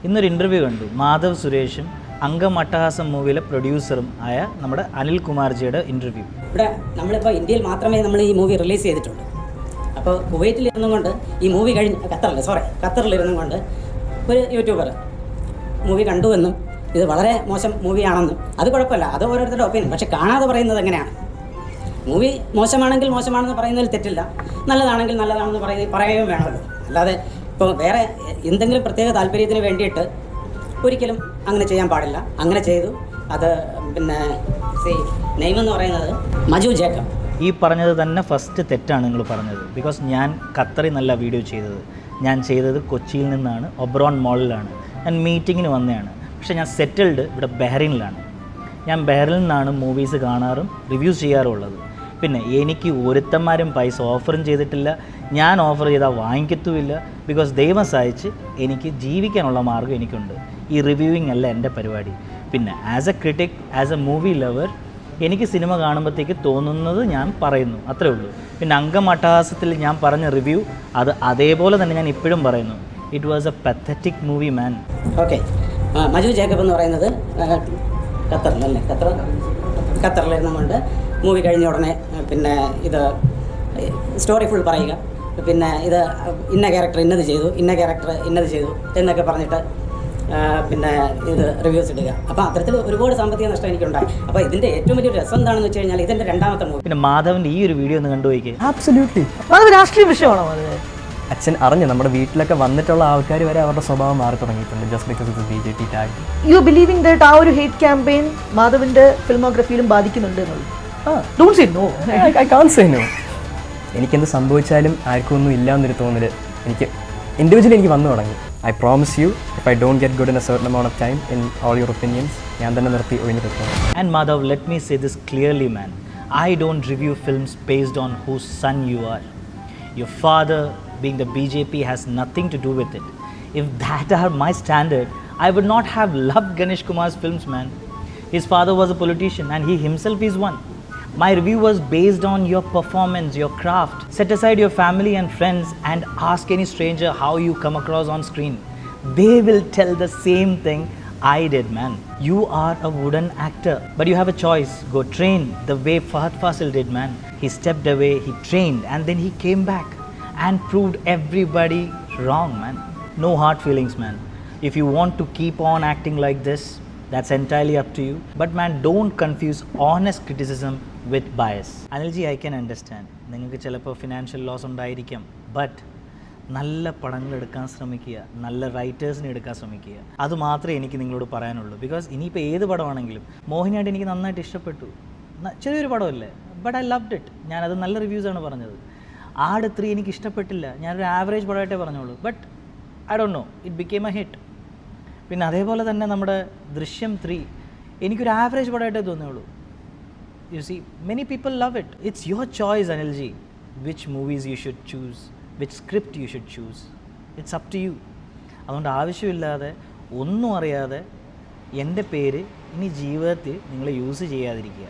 ഇന്നൊരു ഇൻ്റർവ്യൂ കണ്ടു. മാധവ് സുരേഷും അംഗമട്ടഹാസം മൂവിയിലെ പ്രൊഡ്യൂസറും ആയ നമ്മുടെ അനിൽ കുമാർജിയുടെ ഇൻ്റർവ്യൂ. ഇവിടെ നമ്മളിപ്പോൾ ഇന്ത്യയിൽ മാത്രമേ നമ്മൾ ഈ മൂവി റിലീസ് ചെയ്തിട്ടുള്ളൂ. അപ്പോൾ കുവൈറ്റിലിരുന്നും കൊണ്ട് ഈ മൂവി ഖത്തറിലിരുന്നും കൊണ്ട് ഒരു യൂട്യൂബർ മൂവി കണ്ടുവെന്നും ഇത് വളരെ മോശം മൂവിയാണെന്നും, അത് കുഴപ്പമില്ല, അത് ഓരോരുത്തരുടെ ഒപ്പീനിയൻ. പക്ഷെ കാണാതെ പറയുന്നത് എങ്ങനെയാണ്? മൂവി മോശമാണെങ്കിൽ മോശമാണെന്ന് പറയുന്നതിൽ തെറ്റില്ല, നല്ലതാണെങ്കിൽ നല്ലതാണെന്ന് പറയുകയും വേണമല്ലോ. അല്ലാതെ ഇപ്പോൾ വേറെ എന്തെങ്കിലും പ്രത്യേക താല്പര്യത്തിന് വേണ്ടിയിട്ട് ഒരിക്കലും അങ്ങനെ ചെയ്യാൻ പാടില്ല. അങ്ങനെ ചെയ്തു. അത് പിന്നെ നെയ്മെന്ന് പറയുന്നത് മജു ജേക്കബ്. ഈ പറഞ്ഞത് തന്നെ ഫസ്റ്റ് തെറ്റാണ് നിങ്ങൾ പറഞ്ഞത്. ബിക്കോസ് ഞാൻ ഖത്തറിൽ നല്ല വീഡിയോ ചെയ്തത്. ഞാൻ ചെയ്തത് കൊച്ചിയിൽ നിന്നാണ്, ഒബ്രോൺ മോളിലാണ്. ഞാൻ മീറ്റിങ്ങിന് വന്നതാണ്. പക്ഷേ ഞാൻ സെറ്റിൽഡ് ഇവിടെ ബഹ്റൈനിലാണ്. ഞാൻ ബഹ്റൈനിൽ നിന്നാണ് മൂവീസ് കാണാറും റിവ്യൂസ് ചെയ്യാറുള്ളത്. പിന്നെ എനിക്ക് ഒരുത്തന്മാരും പൈസ ഓഫറും ചെയ്തിട്ടില്ല. ഞാൻ ഓഫർ ചെയ്താൽ വാങ്ങിക്കത്തുമില്ല. ബിക്കോസ് ദൈവം സഹായിച്ച് എനിക്ക് ജീവിക്കാനുള്ള മാർഗ്ഗം എനിക്കുണ്ട്. ഈ റിവ്യൂവിങ് അല്ല എൻ്റെ പരിപാടി. പിന്നെ as a critic, as a movie lover, എനിക്ക് സിനിമ കാണുമ്പോഴത്തേക്ക് തോന്നുന്നത് ഞാൻ പറയുന്നു, അത്രേ ഉള്ളൂ. പിന്നെ അംഗമട്ടഹാസത്തിൽ ഞാൻ പറഞ്ഞ റിവ്യൂ അത് അതേപോലെ തന്നെ ഞാൻ ഇപ്പോഴും പറയുന്നു. It was A pathetic movie man. Okay, Maju Jacob എന്ന് പറയുന്നത് ഖത്തറിലിരുന്നുകൊണ്ട് മൂവി കഴിഞ്ഞ ഉടനെ പിന്നെ ഇത് സ്റ്റോറി ഫുൾ പറയുക, പിന്നെ ഇത് ഇന്ന ക്യാരക്ടർ ഇന്നത് ചെയ്തു, ഇന്ന ക്യാരക്ടർ ഇന്നത് ചെയ്തു എന്നൊക്കെ പറഞ്ഞിട്ട് പിന്നെ ഇത് റിവ്യൂസ് ഇടുക. അപ്പോൾ അത്തരത്തിൽ ഒരുപാട് സാമ്പത്തിക നഷ്ടം എനിക്കുണ്ടായി. അപ്പോൾ ഇതിൻ്റെ ഏറ്റവും വലിയ രസം എന്താണെന്ന് വെച്ച് കഴിഞ്ഞാൽ ഇതെൻ്റെ രണ്ടാമത്തെ മൂവി. പിന്നെ മാധവൻ്റെ ഈ ഒരു വീഡിയോ ഒന്ന് കണ്ടുപോയിക്കേ. ആബ്സല്യൂട്ട്ലി. അത് രാഷ്ട്രീയ വിഷയമാണോ പറഞ്ഞത്? അച്ഛൻ അറിഞ്ഞു നമ്മുടെ വീട്ടിലൊക്കെ വന്നിട്ടുള്ള ആൾക്കാർ വരെ അവരുടെ സ്വഭാവം മാറി തുടങ്ങിയിട്ടുണ്ട്. Just because of BJP tag. You believing that ആ ഒരു ഹേറ്റ് ക്യാമ്പയിൻ മാധവിന്റെ ഫിൽമോഗ്രഫിയിലും ബാധിക്കുന്നുണ്ട് എന്നുള്ളത്? Don't say no. I can't say no. എനിക്കെന്ത് സംഭവിച്ചാലും ആർക്കും ഒന്നും ഇല്ല എന്നൊരു തോന്നല് എനിക്ക് ഇൻഡിവിജ്വലി എനിക്ക് വന്നു തുടങ്ങി. I promise you, if I don't get good in a certain amount of time in all your opinions, ഞാൻ തന്നെ നിർത്തി ഒഴിഞ്ഞു വെക്കും. And Madhav, let me say this clearly, man. I don't review films based on whose son you are. Your father being the BJP has nothing to do with it. If that are my standard, I would not have loved Ganesh Kumar's films, man. His father was a politician and he himself is one. My review was based on your performance, your craft. Set aside your family and friends and ask any stranger how you come across on screen. They will tell the same thing I did, man. You are a wooden actor, but you have a choice. Go train the way Fahad Fasil did, man. He stepped away, he trained, and then he came back and proved everybody wrong, man. No hard feelings, man. If you want to keep on acting like this, that's entirely up to you. But man, don't confuse honest criticism with bias. Anilji, I can understand. നിങ്ങൾക്ക് ചിലപ്പോൾ financial loss ഉണ്ടായിരിക്കാം. But നല്ല പടങ്ങൾ എടുക്കാൻ ശ്രമിക്കുക, നല്ല റൈറ്റേഴ്സിനെ എടുക്കാൻ ശ്രമിക്കുക. അത് മാത്രമേ എനിക്ക് നിങ്ങളോട് പറയാനുള്ളൂ. ബിക്കോസ് ഇനിയിപ്പോൾ ഏത് പടമാണെങ്കിലും മോഹിനിയായിട്ട് എനിക്ക് നന്നായിട്ട് ഇഷ്ടപ്പെട്ടു. ചെറിയൊരു പടമല്ലേ, ബട്ട് ഐ ലവ്ഡ് ഇറ്റ്. ഞാനത് നല്ല റിവ്യൂസാണ് പറഞ്ഞത്. ആട് 3 എനിക്ക് ഇഷ്ടപ്പെട്ടില്ല, ഞാനൊരു ആവറേജ് പടമായിട്ടേ പറഞ്ഞോളൂ. But I don't know, it became A hit. പിന്നെ അതേപോലെ തന്നെ നമ്മുടെ ദൃശ്യം 3 എനിക്കൊരു ആവറേജ് പടമായിട്ടേ തോന്നുള്ളൂ. You see, many people love it. It's your choice, Anilji, which movies you should choose, which script you should choose. It's up to you. അതുകൊണ്ട് ആവശ്യമില്ലാതെ ഒന്നും അറിയാതെ എൻ്റെ പേര് ഇനി ജീവിതത്തിൽ നിങ്ങൾ യൂസ് ചെയ്യാതിരിക്കുക.